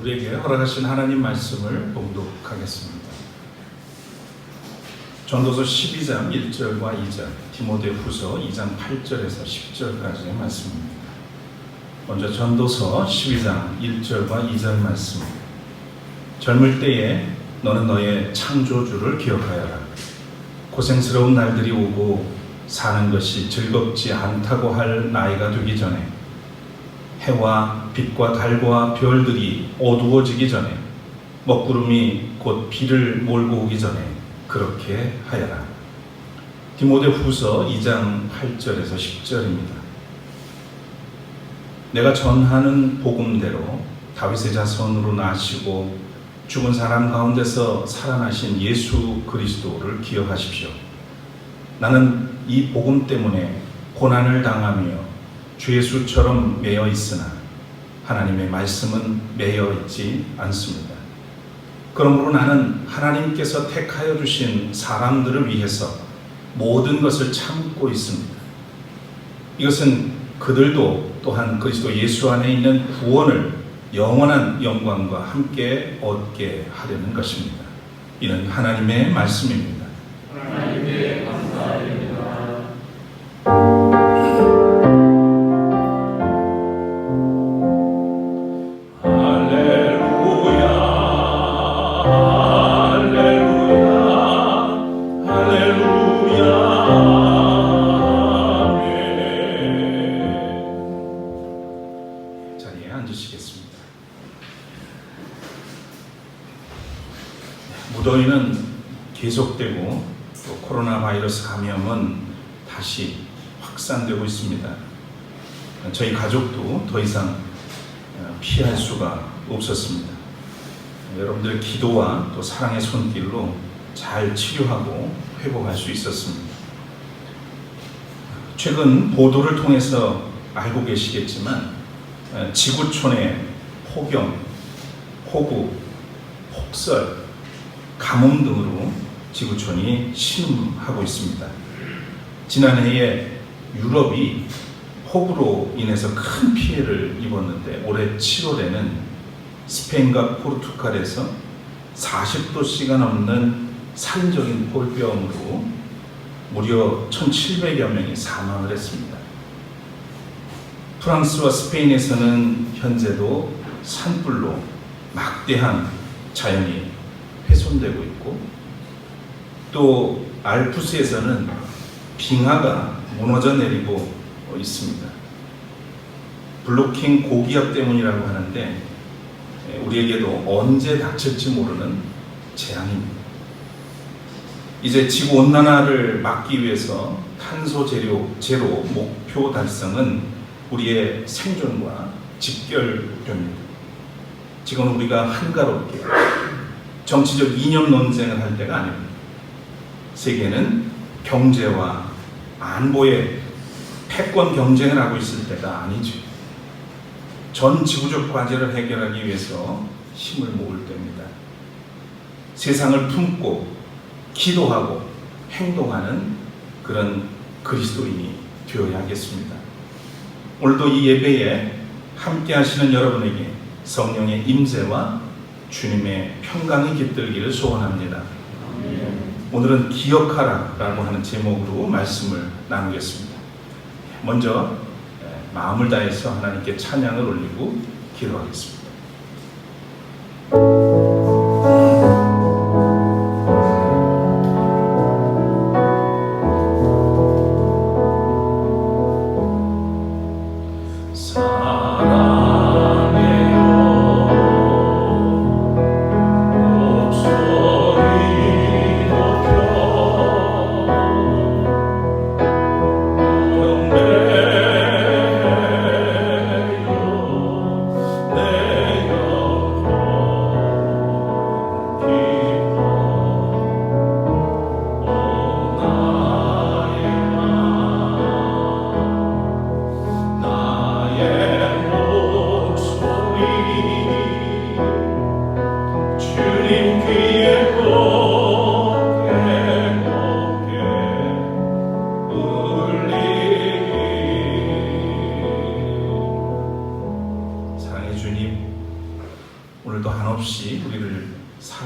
우리에게 허락하신 하나님 말씀을 봉독하겠습니다. 전도서 12장 1절과 2절, 디모데후서 2장 8절에서 10절까지의 말씀입니다. 먼저 전도서 12장 1절과 2절 말씀. 젊을 때에 너는 너의 창조주를 기억하여라. 고생스러운 날들이 오고 사는 것이 즐겁지 않다고 할 나이가 되기 전에, 해와 빛과 달과 별들이 어두워지기 전에, 먹구름이 곧 비를 몰고 오기 전에 그렇게 하여라. 디모데후서 2장 8절에서 10절입니다. 내가 전하는 복음대로 다윗의 자손으로 나시고 죽은 사람 가운데서 살아나신 예수 그리스도를 기억하십시오. 나는 이 복음 때문에 고난을 당하며 주의 수처럼 매여 있으나 하나님의 말씀은 매여 있지 않습니다. 그러므로 나는 하나님께서 택하여 주신 사람들을 위해서 모든 것을 참고 있습니다. 이것은 그들도 또한 그리스도 예수 안에 있는 구원을 영원한 영광과 함께 얻게 하려는 것입니다. 이는 하나님의 말씀입니다. 하나님께 감사드립니다. 무더위는 계속되고 또 코로나 바이러스 감염은 다시 확산되고 있습니다. 저희 가족도 더 이상 피할 수가 없었습니다. 여러분들의 기도와 또 사랑의 손길로 잘 치료하고 회복할 수 있었습니다. 최근 보도를 통해서 알고 계시겠지만 지구촌의 폭염, 폭우, 폭설, 가뭄 등으로 지구촌이 신음하고 있습니다. 지난해에 유럽이 폭우로 인해서 큰 피해를 입었는데 올해 7월에는 스페인과 포르투갈에서 40도씨가 넘는 살인적인 폭염으로 무려 1,700여 명이 사망을 했습니다. 프랑스와 스페인에서는 현재도 산불로 막대한 자연이 훼손되고 있고, 또 알프스에서는 빙하가 무너져 내리고 있습니다. 블로킹 고기압 때문이라고 하는데 우리에게도 언제 닥칠지 모르는 재앙입니다. 이제 지구온난화를 막기 위해서 탄소 제로 목표 달성은 우리의 생존과 직결됩니다. 지금 우리가 한가롭게 정치적 이념 논쟁을 할 때가 아닙니다. 세계는 경제와 안보의 패권 경쟁을 하고 있을 때가 아니죠. 전 지구적 과제를 해결하기 위해서 힘을 모을 때입니다. 세상을 품고 기도하고 행동하는 그런 그리스도인이 되어야겠습니다. 오늘도 이 예배에 함께 하시는 여러분에게 성령의 임재와 주님의 평강이 깃들기를 소원합니다. 오늘은 기억하라 라고 하는 제목으로 말씀을 나누겠습니다. 먼저 마음을 다해서 하나님께 찬양을 올리고 기도하겠습니다. 내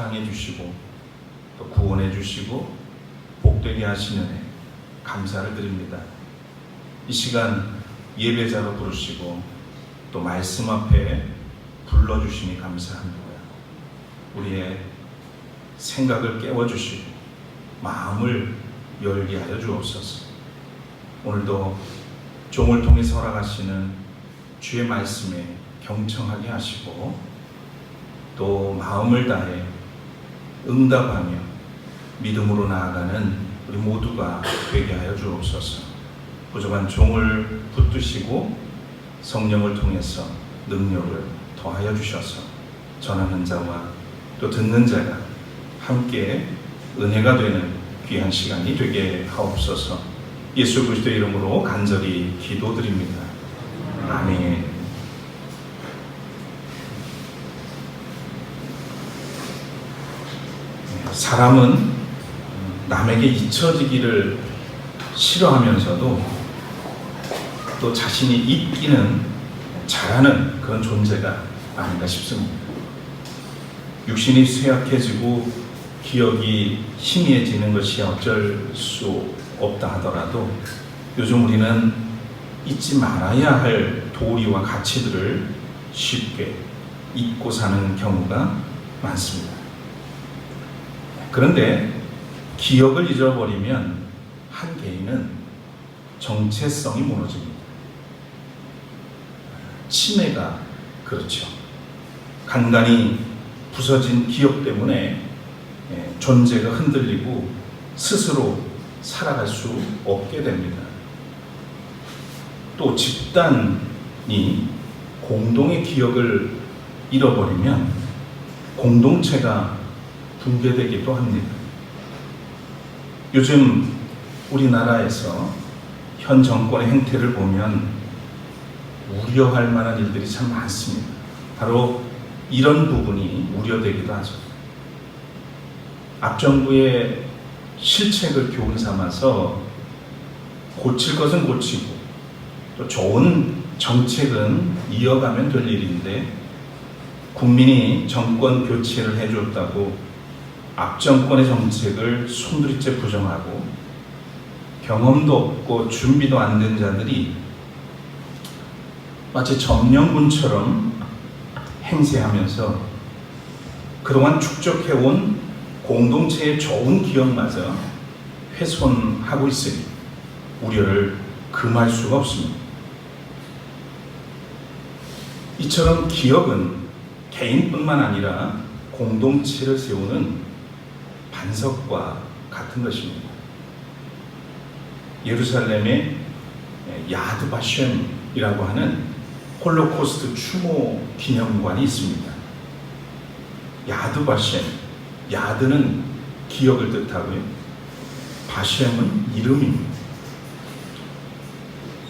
사랑해 주시고 또 구원해 주시고 복되게 하시는 애 감사를 드립니다. 이 시간 예배자로 부르시고 또 말씀 앞에 불러주시니 감사합니다. 우리의 생각을 깨워주시고 마음을 열게 하여 주옵소서. 오늘도 종을 통해서 허락하시는 주의 말씀에 경청하게 하시고 또 마음을 다해 응답하며 믿음으로 나아가는 우리 모두가 되게 하여 주옵소서. 부족한 종을 붙드시고 성령을 통해서 능력을 더하여 주셔서 전하는 자와 또 듣는 자가 함께 은혜가 되는 귀한 시간이 되게 하옵소서. 예수 그리스도의 이름으로 간절히 기도드립니다. 아멘. 사람은 남에게 잊혀지기를 싫어하면서도 또 자신이 잊기는 잘하는 그런 존재가 아닌가 싶습니다. 육신이 쇠약해지고 기억이 희미해지는 것이 어쩔 수 없다 하더라도 요즘 우리는 잊지 말아야 할 도리와 가치들을 쉽게 잊고 사는 경우가 많습니다. 그런데 기억을 잊어버리면 한 개인은 정체성이 무너집니다. 치매가 그렇죠. 간간히 부서진 기억 때문에 존재가 흔들리고 스스로 살아갈 수 없게 됩니다. 또 집단이 공동의 기억을 잃어버리면 공동체가 붕괴되기도 합니다. 요즘 우리나라에서 현 정권의 행태를 보면 우려할 만한 일들이 참 많습니다. 바로 이런 부분이 우려되기도 하죠. 앞정부의 실책을 교훈 삼아서 고칠 것은 고치고 또 좋은 정책은 이어가면 될 일인데 국민이 정권 교체를 해줬다고 앞정권의 정책을 손들이째 부정하고 경험도 없고 준비도 안 된 자들이 마치 점령군처럼 행세하면서 그동안 축적해온 공동체의 좋은 기억마저 훼손하고 있으니 우려를 금할 수가 없습니다. 이처럼 기억은 개인뿐만 아니라 공동체를 세우는 반석과 같은 것입니다. 예루살렘의 야드바셴이라고 하는 홀로코스트 추모 기념관이 있습니다. 야드바셴, 야드는 기억을 뜻하고요. 바셴은 이름입니다.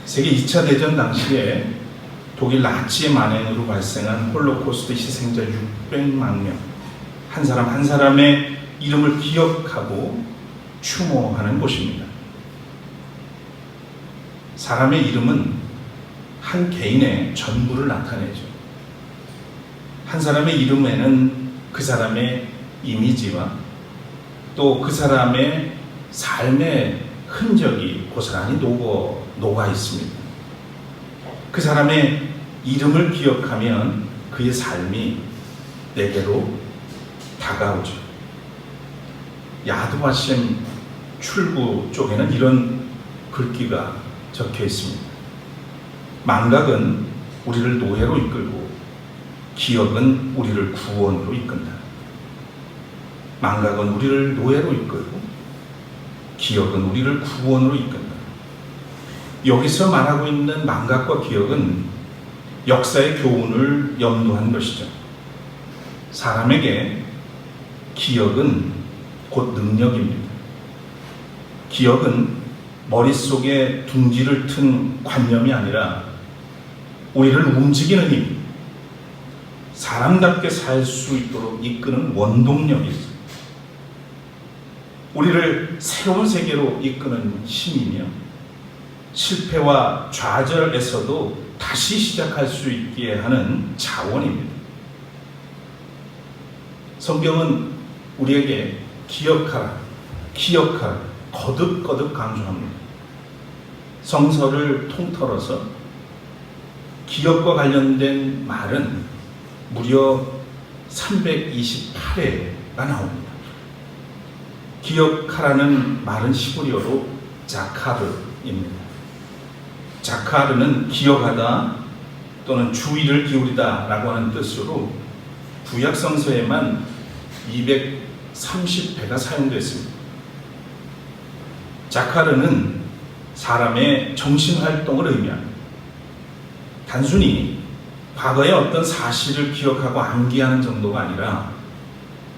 세계 2차 대전 당시에 독일 나치의 만행으로 발생한 홀로코스트 희생자 600만 명, 한 사람 한 사람의 이름을 기억하고 추모하는 곳입니다. 사람의 이름은 한 개인의 전부를 나타내죠. 한 사람의 이름에는 그 사람의 이미지와 또 그 사람의 삶의 흔적이 고스란히 녹아 있습니다. 그 사람의 이름을 기억하면 그의 삶이 내게로 다가오죠. 야드바셴 출구 쪽에는 이런 글귀가 적혀 있습니다. 망각은 우리를 노예로 이끌고 기억은 우리를 구원으로 이끈다. 망각은 우리를 노예로 이끌고 기억은 우리를 구원으로 이끈다. 여기서 말하고 있는 망각과 기억은 역사의 교훈을 염두한 것이죠. 사람에게 기억은 곧 능력입니다. 기억은 머릿속에 둥지를 튼 관념이 아니라 우리를 움직이는 힘, 사람답게 살 수 있도록 이끄는 원동력이 있습니다. 우리를 새로운 세계로 이끄는 힘이며 실패와 좌절에서도 다시 시작할 수 있게 하는 자원입니다. 성경은 우리에게 기억하라, 기억하라 거듭거듭 강조합니다. 성서를 통틀어서 기억과 관련된 말은 무려 328회가 나옵니다. 기억하라는 말은 히브리어로 자카르입니다. 자카르는 기억하다 또는 주의를 기울이다 라고 하는 뜻으로 구약 성서에만 230회가 사용됐습니다. 자카르는 사람의 정신활동을 의미합니다. 단순히 과거의 어떤 사실을 기억하고 암기하는 정도가 아니라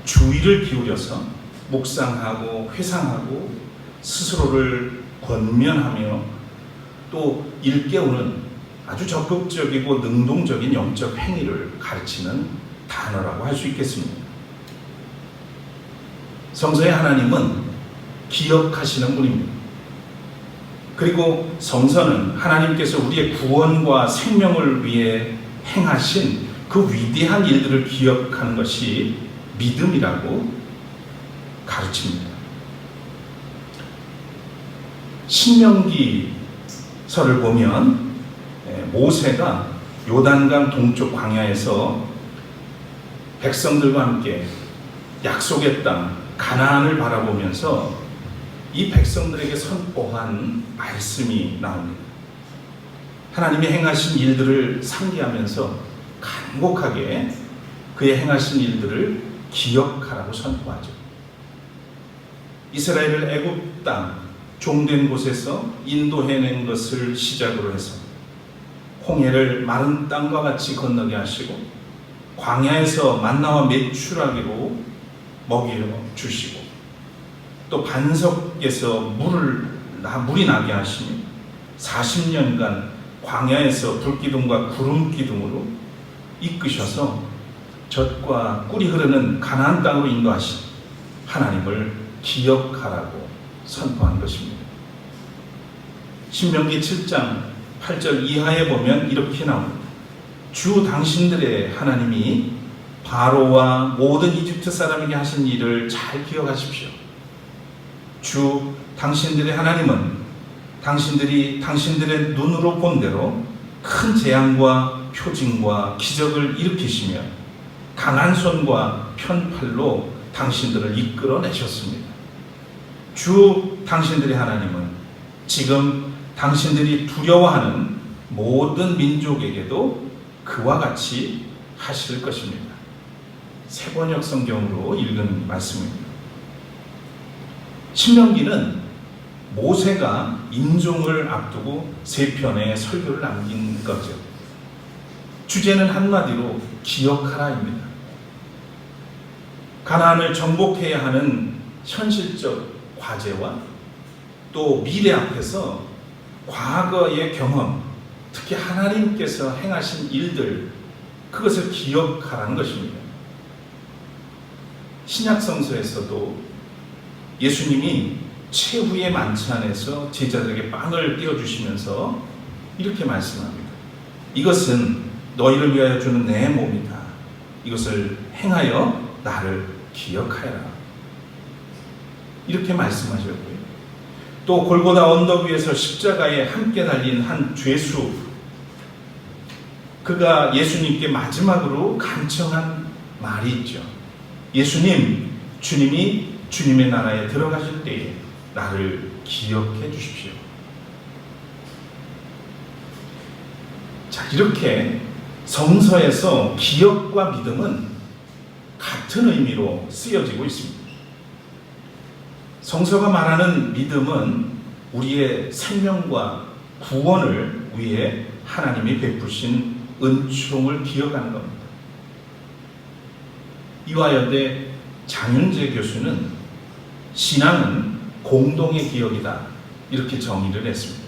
주의를 기울여서 묵상하고 회상하고 스스로를 권면하며 또 일깨우는 아주 적극적이고 능동적인 영적 행위를 가르치는 단어라고 할 수 있겠습니다. 성서의 하나님은 기억하시는 분입니다. 그리고 성서는 하나님께서 우리의 구원과 생명을 위해 행하신 그 위대한 일들을 기억하는 것이 믿음이라고 가르칩니다. 신명기서를 보면 모세가 요단강 동쪽 광야에서 백성들과 함께 약속의 땅 가나안을 바라보면서 이 백성들에게 선포한 말씀이 나옵니다. 하나님이 행하신 일들을 상기하면서 간곡하게 그의 행하신 일들을 기억하라고 선포하죠. 이스라엘을 애굽 땅 종된 곳에서 인도해낸 것을 시작으로 해서 홍해를 마른 땅과 같이 건너게 하시고 광야에서 만나와 메추라기로 먹여 주시고 또 반석에서 물이 나게 하시며 40년간 광야에서 불기둥과 구름기둥으로 이끄셔서 젖과 꿀이 흐르는 가나안 땅으로 인도하신 하나님을 기억하라고 선포한 것입니다. 신명기 7장 8절 이하에 보면 이렇게 나옵니다. 주 당신들의 하나님이 바로와 모든 이집트 사람에게 하신 일을 잘 기억하십시오. 주 당신들의 하나님은 당신들이 당신들의 눈으로 본 대로 큰 재앙과 표징과 기적을 일으키시며 강한 손과 편팔로 당신들을 이끌어내셨습니다. 주 당신들의 하나님은 지금 당신들이 두려워하는 모든 민족에게도 그와 같이 하실 것입니다. 세번역 성경으로 읽은 말씀입니다. 신명기는 모세가 임종을 앞두고 세 편의 설교를 남긴 거죠. 주제는 한마디로 기억하라입니다. 가나안을 정복해야 하는 현실적 과제와 또 미래 앞에서 과거의 경험, 특히 하나님께서 행하신 일들, 그것을 기억하라는 것입니다. 신약 성서에서도 예수님이 최후의 만찬에서 제자들에게 빵을 띄워주시면서 이렇게 말씀합니다. 이것은 너희를 위하여 주는 내 몸이다. 이것을 행하여 나를 기억하여라. 이렇게 말씀하셨고요. 또 골고다 언덕 위에서 십자가에 함께 달린 한 죄수, 그가 예수님께 마지막으로 간청한 말이 있죠. 예수님, 주님이 주님의 나라에 들어가실 때에 나를 기억해 주십시오. 자, 이렇게 성서에서 기억과 믿음은 같은 의미로 쓰여지고 있습니다. 성서가 말하는 믿음은 우리의 생명과 구원을 위해 하나님이 베푸신 은총을 기억하는 겁니다. 이화여대 장윤재 교수는 신앙은 공동의 기억이다, 이렇게 정의를 했습니다.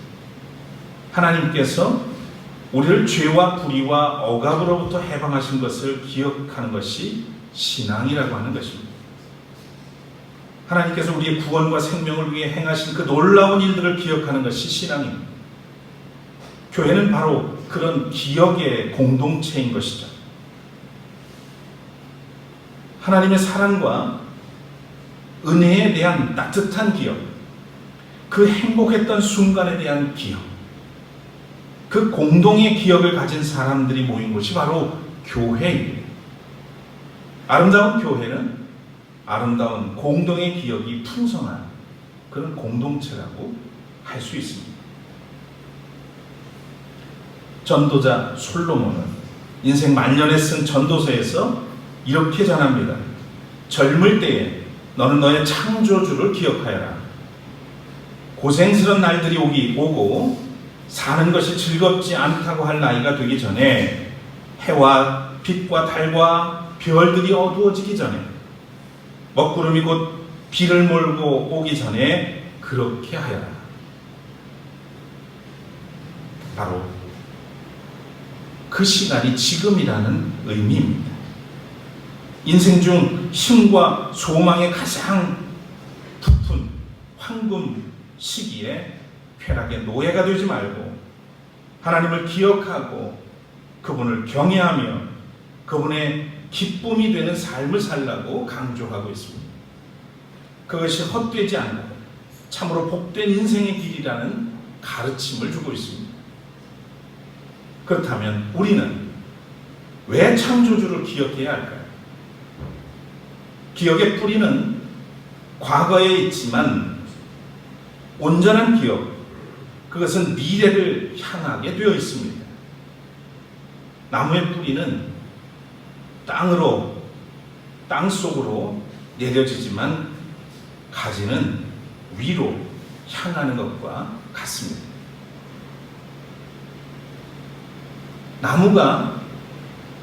하나님께서 우리를 죄와 불의와 억압으로부터 해방하신 것을 기억하는 것이 신앙이라고 하는 것입니다. 하나님께서 우리의 구원과 생명을 위해 행하신 그 놀라운 일들을 기억하는 것이 신앙입니다. 교회는 바로 그런 기억의 공동체인 것이죠. 하나님의 사랑과 은혜에 대한 따뜻한 기억, 그 행복했던 순간에 대한 기억, 그 공동의 기억을 가진 사람들이 모인 곳이 바로 교회입니다. 아름다운 교회는 아름다운 공동의 기억이 풍성한 그런 공동체라고 할 수 있습니다. 전도자 솔로몬은 인생 말년에 쓴 전도서에서 이렇게 전합니다. 젊을 때에 너는 너의 창조주를 기억하여라. 고생스러운 날들이 오고 사는 것이 즐겁지 않다고 할 나이가 되기 전에 해와 빛과 달과 별들이 어두워지기 전에 먹구름이 곧 비를 몰고 오기 전에 그렇게 하여라. 바로 그 시간이 지금이라는 의미입니다. 인생 중 힘과 소망의 가장 부푼 황금 시기에 쾌락의 노예가 되지 말고 하나님을 기억하고 그분을 경외하며 그분의 기쁨이 되는 삶을 살라고 강조하고 있습니다. 그것이 헛되지 않고 참으로 복된 인생의 길이라는 가르침을 주고 있습니다. 그렇다면 우리는 왜 창조주를 기억해야 할까요? 기억의 뿌리는 과거에 있지만 온전한 기억, 그것은 미래를 향하게 되어 있습니다. 나무의 뿌리는 땅 속으로 내려지지만 가지는 위로 향하는 것과 같습니다. 나무가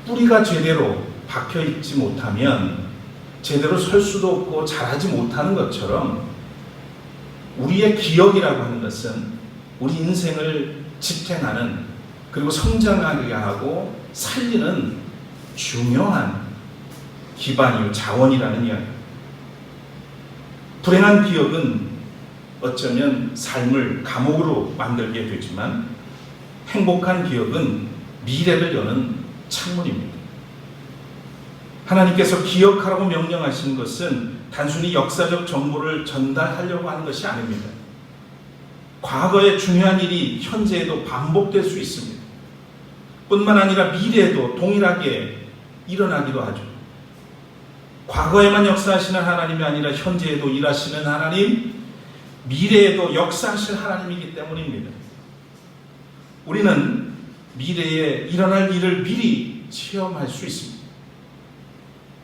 뿌리가 제대로 박혀 있지 못하면 제대로 설 수도 없고 자라지 못하는 것처럼 우리의 기억이라고 하는 것은 우리 인생을 지탱하는 그리고 성장하게 하고 살리는 중요한 기반이요 자원이라는 이야기. 불행한 기억은 어쩌면 삶을 감옥으로 만들게 되지만 행복한 기억은 미래를 여는 창문입니다. 하나님께서 기억하라고 명령하신 것은 단순히 역사적 정보를 전달하려고 하는 것이 아닙니다. 과거의 중요한 일이 현재에도 반복될 수 있습니다. 뿐만 아니라 미래에도 동일하게 일어나기도 하죠. 과거에만 역사하시는 하나님이 아니라 현재에도 일하시는 하나님, 미래에도 역사하실 하나님이기 때문입니다. 우리는 미래에 일어날 일을 미리 체험할 수 있습니다.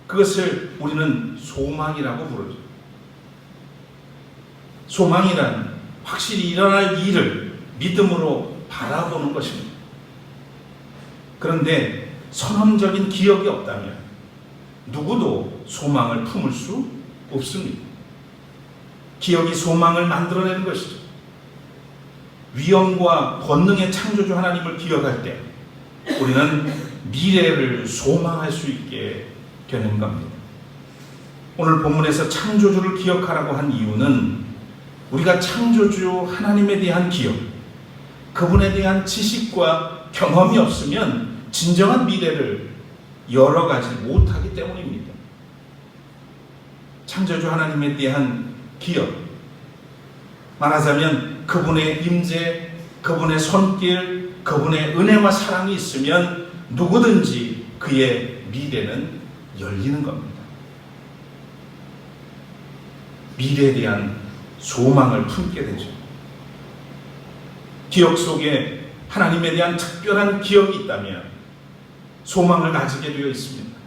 그것을 우리는 소망이라고 부르죠. 소망이란 확실히 일어날 일을 믿음으로 바라보는 것입니다. 그런데 선언적인 기억이 없다면 누구도 소망을 품을 수 없습니다. 기억이 소망을 만들어내는 것이죠. 위엄과 권능의 창조주 하나님을 기억할 때 우리는 미래를 소망할 수 있게 되는 겁니다. 오늘 본문에서 창조주를 기억하라고 한 이유는 우리가 창조주 하나님에 대한 기억, 그분에 대한 지식과 경험이 없으면 진정한 미래를 열어가지 못하기 때문입니다. 창조주 하나님에 대한 기억, 말하자면 그분의 임재, 그분의 손길, 그분의 은혜와 사랑이 있으면 누구든지 그의 미래는 열리는 겁니다. 미래에 대한 소망을 품게 되죠. 기억 속에 하나님에 대한 특별한 기억이 있다면 소망을 가지게 되어 있습니다.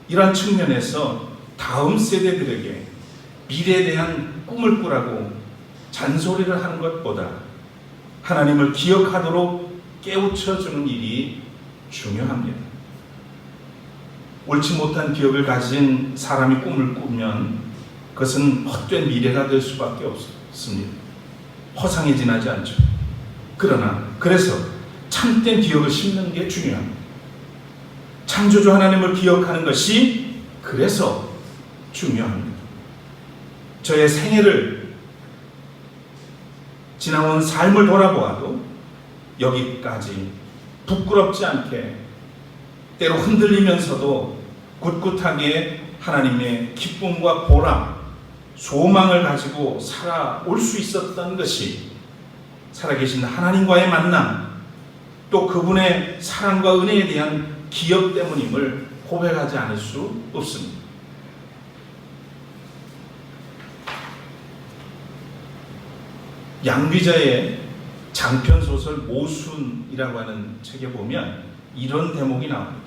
이러한 측면에서 다음 세대들에게 미래에 대한 꿈을 꾸라고 잔소리를 하는 것보다 하나님을 기억하도록 깨우쳐주는 일이 중요합니다. 옳지 못한 기억을 가진 사람이 꿈을 꾸면 그것은 헛된 미래가 될 수밖에 없습니다. 허상에 지나지 않죠. 그래서 참된 기억을 심는 게 중요합니다. 창조주 하나님을 기억하는 것이 그래서 중요합니다. 저의 생애를 지나온 삶을 돌아보아도 여기까지 부끄럽지 않게 때로 흔들리면서도 굳굳하게 하나님의 기쁨과 보람, 소망을 가지고 살아올 수 있었던 것이 살아계신 하나님과의 만남, 또 그분의 사랑과 은혜에 대한 기억 때문임을 고백하지 않을 수 없습니다. 양귀자의 장편소설 모순이라고 하는 책에 보면 이런 대목이 나옵니다.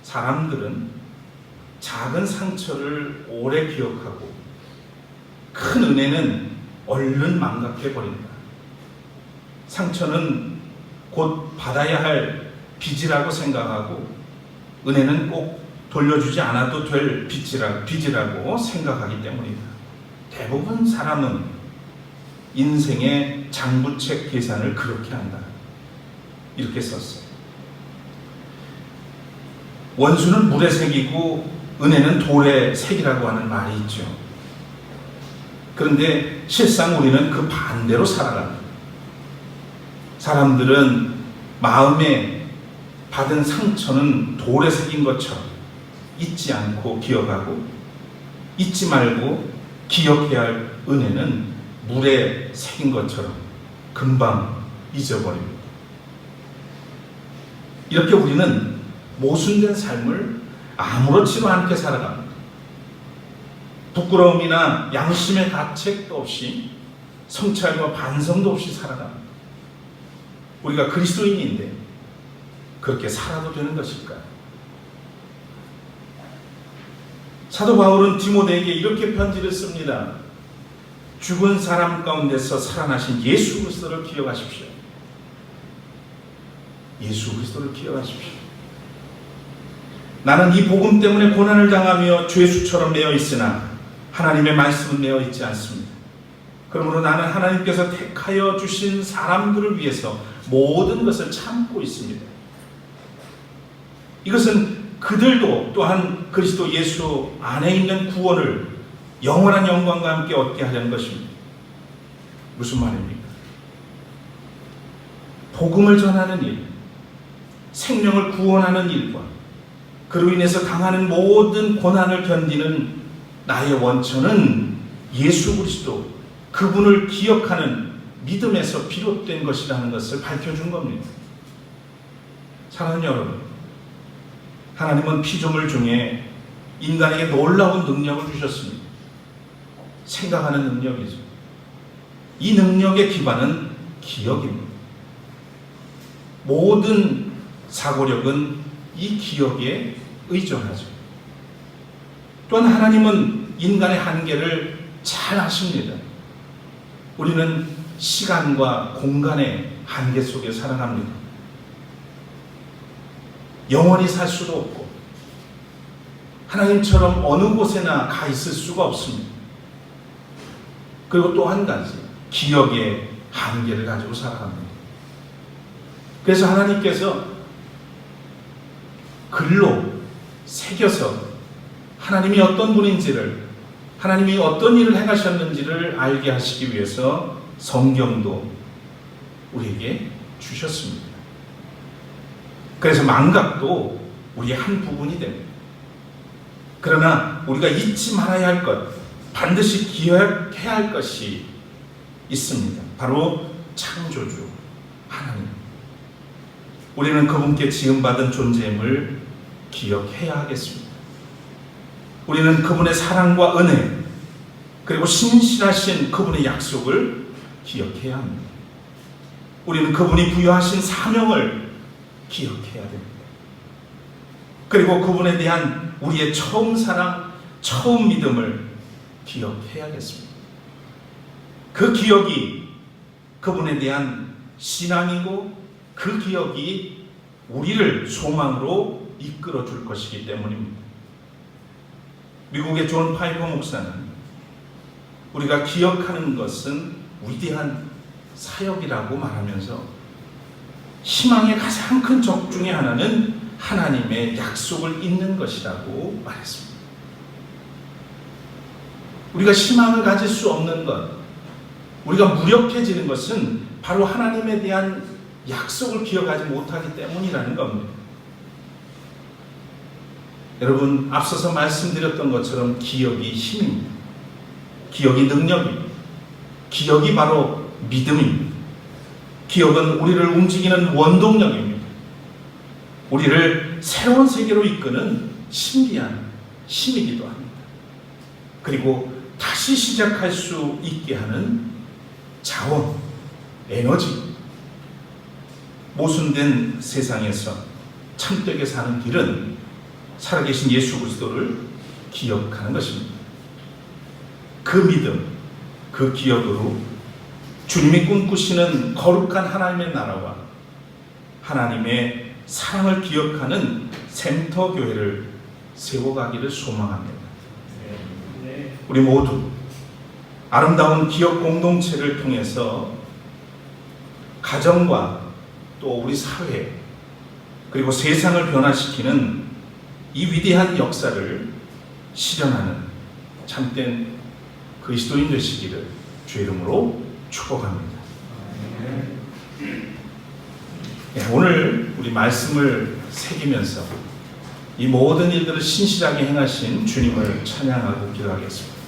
사람들은 작은 상처를 오래 기억하고 큰 은혜는 얼른 망각해버린다. 상처는 곧 받아야 할 빚이라고 생각하고 은혜는 꼭 돌려주지 않아도 될 빚이라고 생각하기 때문이다. 대부분 사람은 인생의 장부책 계산을 그렇게 한다. 이렇게 썼어요. 원수는 물에 새기고 은혜는 돌에 새기라고 하는 말이 있죠. 그런데 실상 우리는 그 반대로 살아갑니다. 사람들은 마음에 받은 상처는 돌에 새긴 것처럼 잊지 않고 기억하고, 잊지 말고 기억해야 할 은혜는 물에 새긴 것처럼 금방 잊어버립니다. 이렇게 우리는 모순된 삶을 아무렇지도 않게 살아갑니다. 부끄러움이나 양심의 가책도 없이, 성찰과 반성도 없이 살아갑니다. 우리가 그리스도인인데 그렇게 살아도 되는 것일까요? 사도 바울은 디모데에게 이렇게 편지를 씁니다. 죽은 사람 가운데서 살아나신 예수 그리스도를 기억하십시오. 예수 그리스도를 기억하십시오. 나는 이 복음 때문에 고난을 당하며 죄수처럼 매여 있으나 하나님의 말씀은 매여 있지 않습니다. 그러므로 나는 하나님께서 택하여 주신 사람들을 위해서 모든 것을 참고 있습니다. 이것은 그들도 또한 그리스도 예수 안에 있는 구원을 영원한 영광과 함께 얻게 하려는 것입니다. 무슨 말입니까? 복음을 전하는 일, 생명을 구원하는 일과 그로 인해서 당하는 모든 고난을 견디는 나의 원천은 예수 그리스도, 그분을 기억하는 믿음에서 비롯된 것이라는 것을 밝혀준 겁니다. 사랑하는 여러분, 하나님은 피조물 중에 인간에게 놀라운 능력을 주셨습니다. 생각하는 능력이죠. 이 능력의 기반은 기억입니다. 모든 사고력은 이 기억에 의존하죠. 또한 하나님은 인간의 한계를 잘 아십니다. 우리는 시간과 공간의 한계 속에 살아갑니다. 영원히 살 수도 없고 하나님처럼 어느 곳에나 가 있을 수가 없습니다. 그리고 또 한 가지, 기억의 한계를 가지고 살아갑니다. 그래서 하나님께서 글로 새겨서 하나님이 어떤 분인지를, 하나님이 어떤 일을 행하셨는지를 알게 하시기 위해서 성경도 우리에게 주셨습니다. 그래서 망각도 우리의 한 부분이 됩니다. 그러나 우리가 잊지 말아야 할 것, 반드시 기억해야 할 것이 있습니다. 바로 창조주 하나님. 우리는 그분께 지음받은 존재임을 기억해야 하겠습니다. 우리는 그분의 사랑과 은혜, 그리고 신실하신 그분의 약속을 기억해야 합니다. 우리는 그분이 부여하신 사명을 기억해야 됩니다. 그리고 그분에 대한 우리의 처음 사랑, 처음 믿음을 기억해야겠습니다. 그 기억이 그분에 대한 신앙이고 그 기억이 우리를 소망으로 이끌어 줄 것이기 때문입니다. 미국의 존 파이퍼 목사는 우리가 기억하는 것은 위대한 사역이라고 말하면서 희망의 가장 큰 적 중에 하나는 하나님의 약속을 잇는 것이라고 말했습니다. 우리가 희망을 가질 수 없는 것, 우리가 무력해지는 것은 바로 하나님에 대한 약속을 기억하지 못하기 때문이라는 겁니다. 여러분, 앞서서 말씀드렸던 것처럼 기억이 힘입니다. 기억이 능력입니다. 기억이 바로 믿음입니다. 기억은 우리를 움직이는 원동력입니다. 우리를 새로운 세계로 이끄는 신비한 힘이기도 합니다. 그리고 다시 시작할 수 있게 하는 자원, 에너지. 모순된 세상에서 참되게 사는 길은 살아계신 예수 그리스도를 기억하는 것입니다. 그 믿음, 그 기억으로 주님이 꿈꾸시는 거룩한 하나님의 나라와 하나님의 사랑을 기억하는 센터교회를 세워가기를 소망합니다. 우리 모두 아름다운 기억 공동체를 통해서 가정과 또 우리 사회 그리고 세상을 변화시키는 이 위대한 역사를 실현하는 참된 그리스도인 되시기를 주의 이름으로 축복합니다. 오늘 우리 말씀을 새기면서 이 모든 일들을 신실하게 행하신 주님을 찬양하고 기도하겠습니다.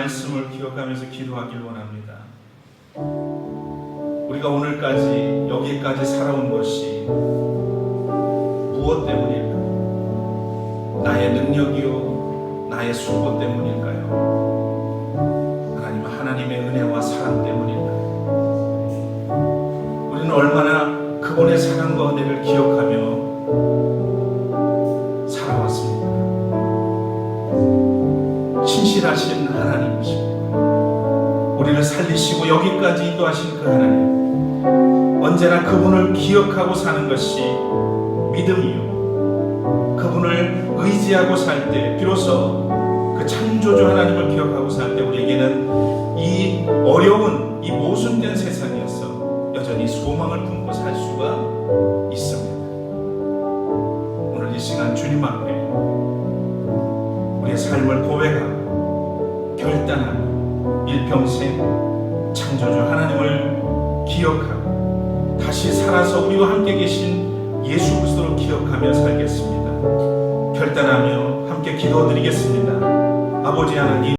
말씀을 기억하면서 기도하길 원합니다. 우리가 오늘까지 여기까지 살아온 것이 무엇 때문일까? 나의 능력이요, 나의 수고 때문일까요? 하나님의 은혜와 사랑 때문일까요? 우리는 얼마나 그분의 사랑과 은혜를 기억하며 살아왔습니까? 신실하신 하나님이십니다. 우리를 살리시고 여기까지 인도하신 그 하나님, 언제나 그분을 기억하고 사는 것이 믿음이요, 그분을 의지하고 살 때, 비로소 그 창조주 하나님을 기억하고 살 때 우리에게는 이 어려운, 이 모순된 세상에서 여전히 소망을 품고 살 수가 있습니다. 오늘 이 시간 주님 앞에 우리의 삶을 고백하고 결단하고 일평생 창조주 하나님을 기억하고 다시 살아서 우리와 함께 계신 예수 그리스도를 기억하며 살겠습니다. 결단하며 함께 기도드리겠습니다. 아버지 하나님,